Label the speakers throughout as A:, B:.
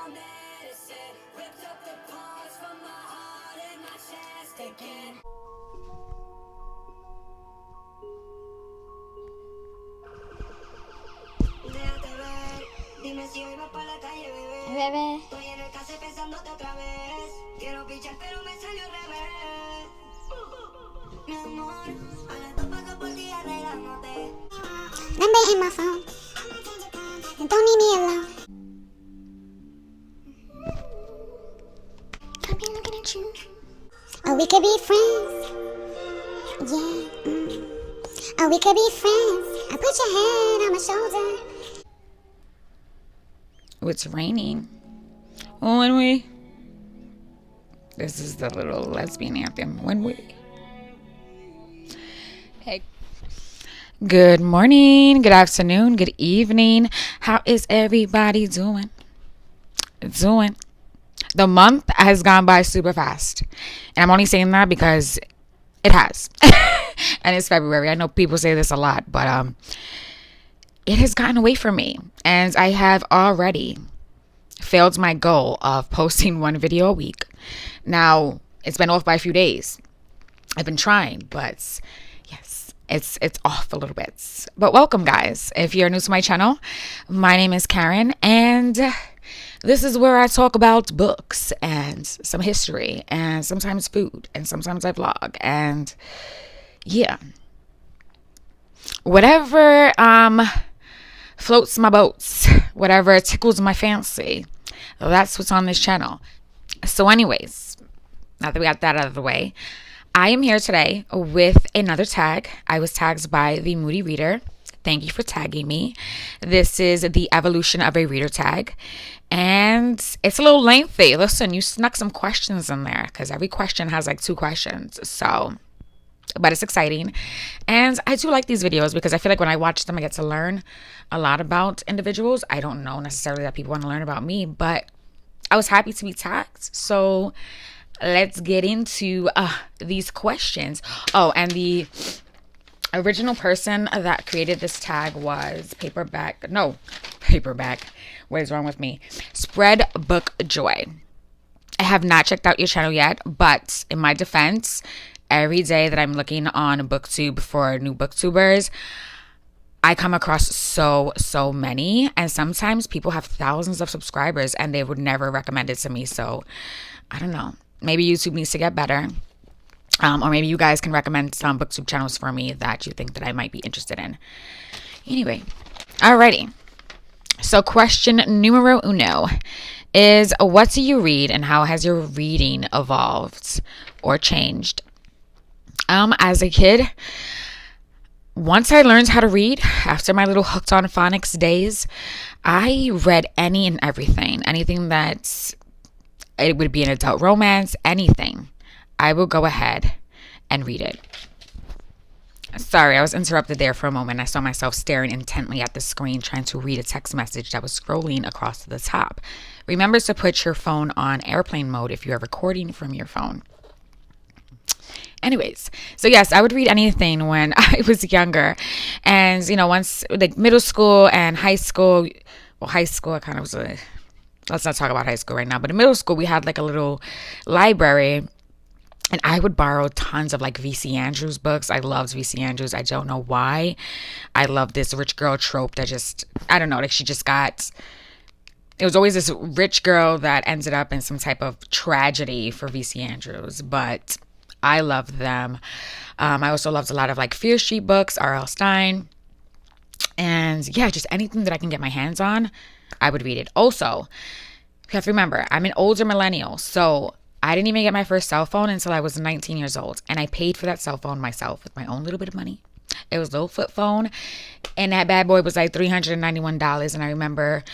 A: my medicine. Ripped up the parts from my heart and my chest again. Déjate ver, dime si hoy vas pa' la calle, bebé.
B: Bebé.
A: Estoy en el case pensándote otra vez. Quiero pichar, pero me salió al revés. Mi amor, ahora tú pagas por ti arreglándote.
B: Number in my phone. And don't leave me alone. I've been looking at you. Oh, we could be friends. Yeah. Oh, we could be friends. I put your head on my shoulder.
C: Oh, it's raining. Oh, when we. This is the little lesbian anthem. When we. Hey. Good morning, good afternoon, good evening. How is everybody doing? The month has gone by super fast. And I'm only saying that because it has. And it's February. I know people say this a lot, but it has gotten away from me. And I have already failed my goal of posting one video a week. Now, it's been off by a few days. I've been trying, but yes, it's off a little bit. But welcome, guys. If you're new to my channel, my name is Karen, and this is where I talk about books and some history and sometimes food, and sometimes I vlog, and yeah, whatever floats my boats, whatever tickles my fancy, that's what's on this channel. So anyways, now that we got that out of the way, I am here today with another tag. I was tagged by the Moody reader. Thank you for tagging me. This is the evolution of a reader tag, and it's a little lengthy. Listen, you snuck some questions in there because every question has like 2 questions. So, but it's exciting. And I do like these videos because I feel like when I watch them, I get to learn a lot about individuals. I don't know necessarily that people want to learn about me, but I was happy to be tagged. So let's get into these questions. Oh, and the original person that created this tag was Paperback. What is wrong with me? Spread Book Joy. I have not checked out your channel yet, but in my defense, every day that I'm looking on booktube for new booktubers, I come across so many, and sometimes people have thousands of subscribers and they would never recommend it to me. So I don't know, maybe YouTube needs to get better, or maybe you guys can recommend some booktube channels for me that you think that I might be interested in. Anyway, alrighty, so question numero uno is, what do you read and how has your reading evolved or changed? As a kid, once I learned how to read, after my little hooked on phonics days, I read any and everything. Anything that it would be an adult romance, anything. I will go ahead and read it. Sorry, I was interrupted there for a moment. I saw myself staring intently at the screen, trying to read a text message that was scrolling across to the top. Remember to put your phone on airplane mode if you are recording from your phone. Anyways, so yes, I would read anything when I was younger. And, you know, once like middle school and high school, well, high school, I kind of was let's not talk about high school right now, but in middle school, we had like a little library, and I would borrow tons of like V.C. Andrews books. I loved V.C. Andrews. I don't know why. I love this rich girl trope that just, I don't know, like she just got, it was always this rich girl that ended up in some type of tragedy for V.C. Andrews, but I loved them. I also loved a lot of like Fear Street books, R.L. Stine. And yeah, just anything that I can get my hands on, I would read it. Also, you have to remember, I'm an older millennial. So I didn't even get my first cell phone until I was 19 years old. And I paid for that cell phone myself with my own little bit of money. It was a little flip phone, and that bad boy was like $391. And I remember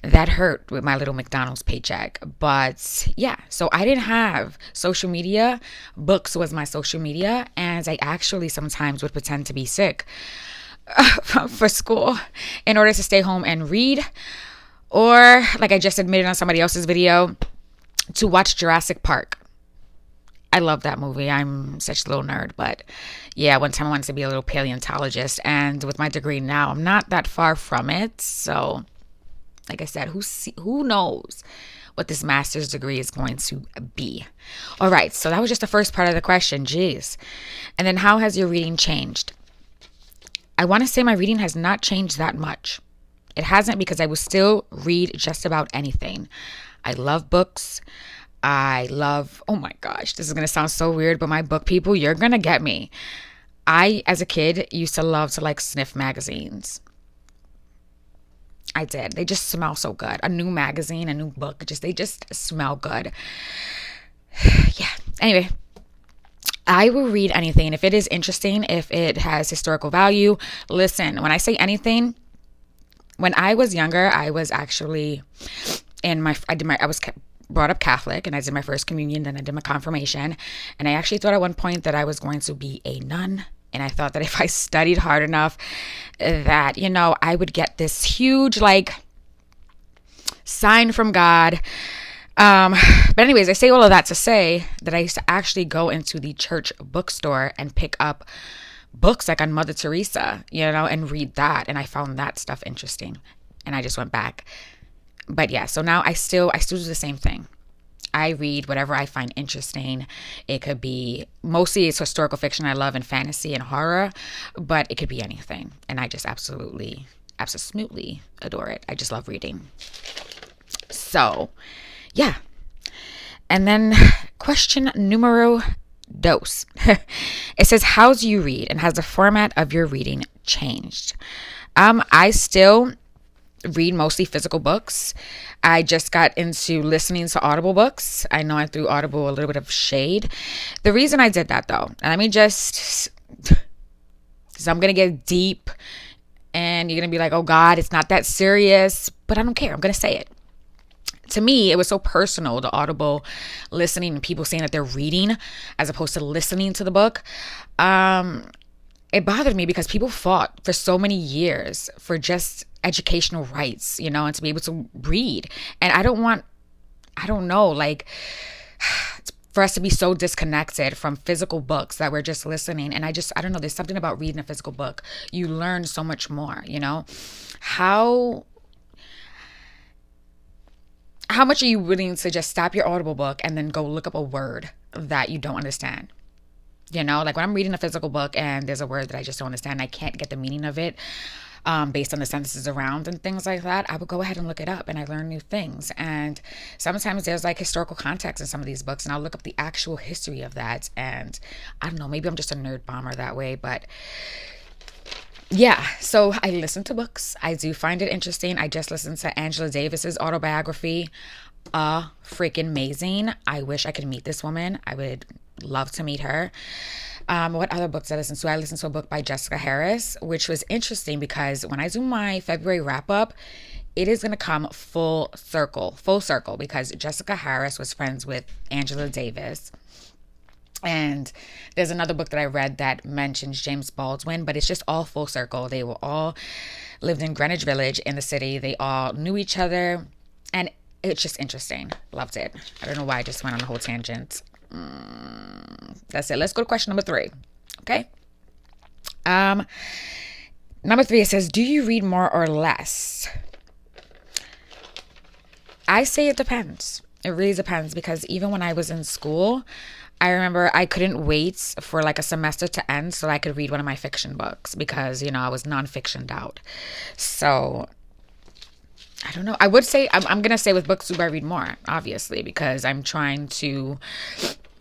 C: that hurt with my little McDonald's paycheck. But yeah, so I didn't have social media. Books was my social media, and I actually sometimes would pretend to be sick for school in order to stay home and read, or like I just admitted on somebody else's video, to watch Jurassic Park. I love that movie. I'm such a little nerd, but yeah, one time I wanted to be a little paleontologist, and with my degree now, I'm not that far from it. So, like I said, who knows what this master's degree is going to be. All right, so that was just the first part of the question. Jeez. And then how has your reading changed? I want to say my reading has not changed that much. It hasn't, because I will still read just about anything. I love books. Oh my gosh, this is going to sound so weird, but my book people, you're going to get me. I, as a kid, used to love to like sniff magazines. I did. They just smell so good. A new magazine, a new book, they just smell good. Yeah. Anyway, I will read anything. If it is interesting, if it has historical value, listen, when I say anything, when I was younger, I was actually I was brought up Catholic, and I did my first communion, then I did my confirmation, and I actually thought at one point that I was going to be a nun, and I thought that if I studied hard enough that, I would get this huge like sign from God. But anyways, I say all of that to say that I used to actually go into the church bookstore and pick up books like on Mother Teresa, and read that, and I found that stuff interesting, and I just went back. But yeah, so now I still do the same thing. I read whatever I find interesting. It could be, mostly it's historical fiction I love, and fantasy and horror, but it could be anything. And I just absolutely adore it. I just love reading. So, yeah. And then question numero dos. It says, how do you read, and has the format of your reading changed? I still read mostly physical books. I just got into listening to Audible books. I know I threw Audible a little bit of shade. The reason I did that, though, and let me just, because I'm going to get deep, and you're going to be like, oh God, it's not that serious, but I don't care. I'm going to say it. To me, it was so personal, the Audible listening and people saying that they're reading as opposed to listening to the book. It bothered me because people fought for so many years for just educational rights, and to be able to read. And I don't know, like, for us to be so disconnected from physical books that we're just listening. And I don't know, there's something about reading a physical book. You learn so much more, How much are you willing to just stop your Audible book and then go look up a word that you don't understand? Like when I'm reading a physical book and there's a word that I just don't understand, I can't get the meaning of it based on the sentences around and things like that, I would go ahead and look it up, and I learn new things. And sometimes there's like historical context in some of these books, and I'll look up the actual history of that. And I don't know, maybe I'm just a nerd bomber that way, but yeah, so I listen to books. I do find it interesting. I just listened to Angela Davis's autobiography. Freaking amazing. I wish I could meet this woman. I would love to meet her. What other books I listened to? I listened to a book by Jessica Harris, which was interesting because when I do my February wrap up, it is going to come full circle, because Jessica Harris was friends with Angela Davis. And there's another book that I read that mentions James Baldwin, but it's just all full circle. They were all lived in Greenwich Village in the city. They all knew each other, and it's just interesting. Loved it. I don't know why I just went on a whole tangent. That's it. Let's go to question number 3. Okay. Number 3, it says, do you read more or less? I say it depends. It really depends, because even when I was in school, I remember I couldn't wait for like a semester to end so I could read one of my fiction books because, I was nonfictioned out. So I don't know. I would say I'm going to say with booktube I read more, obviously, because I'm trying to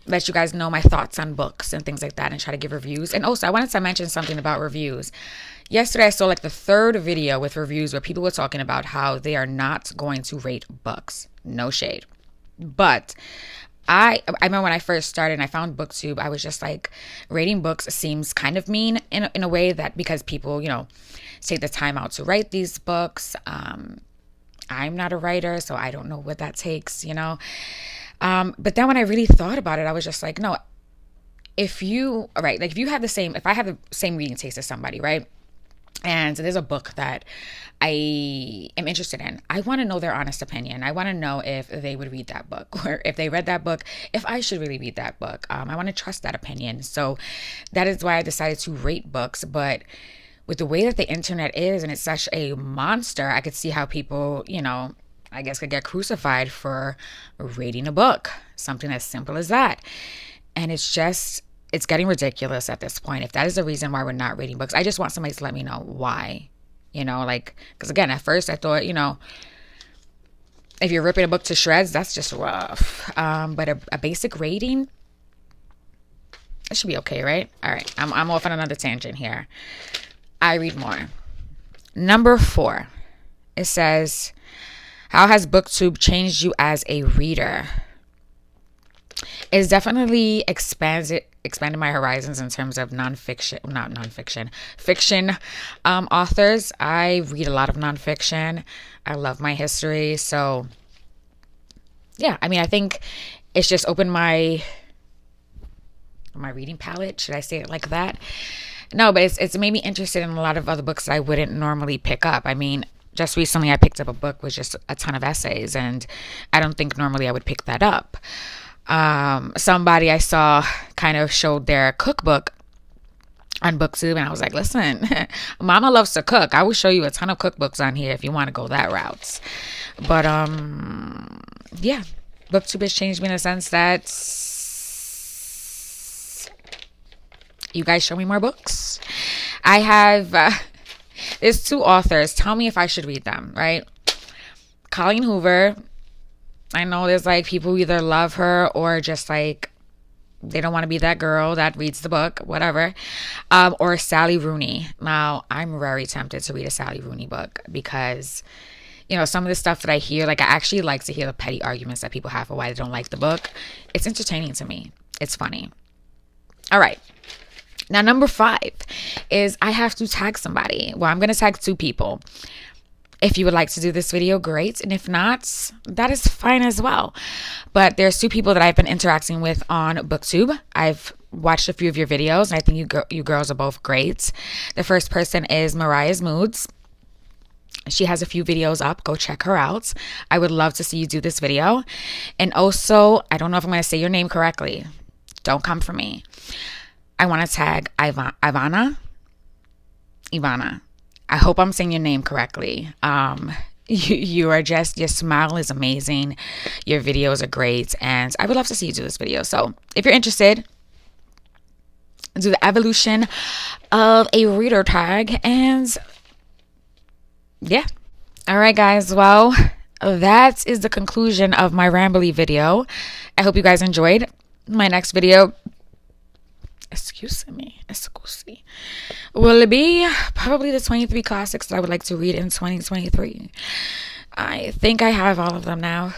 C: let you guys know my thoughts on books and things like that and try to give reviews. And also I wanted to mention something about reviews. Yesterday I saw like the 3rd video with reviews where people were talking about how they are not going to rate books. No shade. But I remember when I first started and I found booktube, I was just like, rating books seems kind of mean in a way, that because people, take the time out to write these books. I'm not a writer, so I don't know what that takes, But then when I really thought about it, I was just like, no, if I have the same reading taste as somebody, right? And there's a book that I am interested in, I want to know their honest opinion. I want to know if they would read that book, or if they read that book, if I should really read that book. I want to trust that opinion. So that is why I decided to rate books. But with the way that the internet is, and it's such a monster, I could see how people, I guess, could get crucified for reading a book. Something as simple as that. And it's getting ridiculous at this point. If that is the reason why we're not reading books, I just want somebody to let me know why. Like, because again, at first I thought, if you're ripping a book to shreds, that's just rough. But a basic rating, it should be okay, right? All right, I'm off on another tangent here. I read more. Number 4, it says, how has booktube changed you as a reader? It's definitely expanded my horizons in terms of fiction authors. I read a lot of nonfiction. I love my history. So yeah, I think it's just opened my reading palette. Should I say it like that? No, but it's made me interested in a lot of other books that I wouldn't normally pick up. Just recently I picked up a book with just a ton of essays, and I don't think normally I would pick that up. Somebody I saw kind of showed their cookbook on booktube, and I was like, listen, mama loves to cook. I will show you a ton of cookbooks on here if you want to go that route. But yeah, booktube has changed me in the sense that you guys show me more books. I have there's 2 authors. Tell me if I should read them, right? Colleen Hoover. I know there's people who either love her or just they don't want to be that girl that reads the book, whatever. Or Sally Rooney. Now, I'm very tempted to read a Sally Rooney book because, some of the stuff that I hear, I actually like to hear the petty arguments that people have for why they don't like the book. It's entertaining to me. It's funny. All right. Now, number 5 is I have to tag somebody. Well, I'm going to tag 2 people. If you would like to do this video, great. And if not, that is fine as well. But there's 2 people that I've been interacting with on booktube. I've watched a few of your videos, and I think you girls are both great. The first person is Mariah's Moods. She has a few videos up. Go check her out. I would love to see you do this video. And also, I don't know if I'm going to say your name correctly. Don't come for me. I want to tag Ivana. I hope I'm saying your name correctly. You are your smile is amazing. Your videos are great. And I would love to see you do this video. So if you're interested, do the evolution of a reader tag. And yeah. All right, guys. Well, that is the conclusion of my rambly video. I hope you guys enjoyed. My next video, excuse me, will be probably the 23 classics that I would like to read in 2023. I think I have all of them now.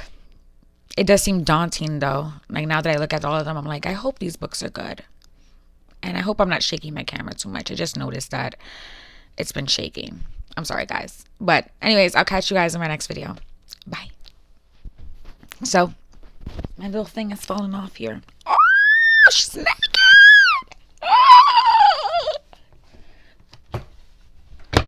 C: It does seem daunting though. Now that I look at all of them, I'm like, I hope these books are good. And I hope I'm not shaking my camera too much. I just noticed that it's been shaking. I'm sorry, guys. But anyways, I'll catch you guys in my next video. Bye. So, my little thing is falling off here. Oh, snap.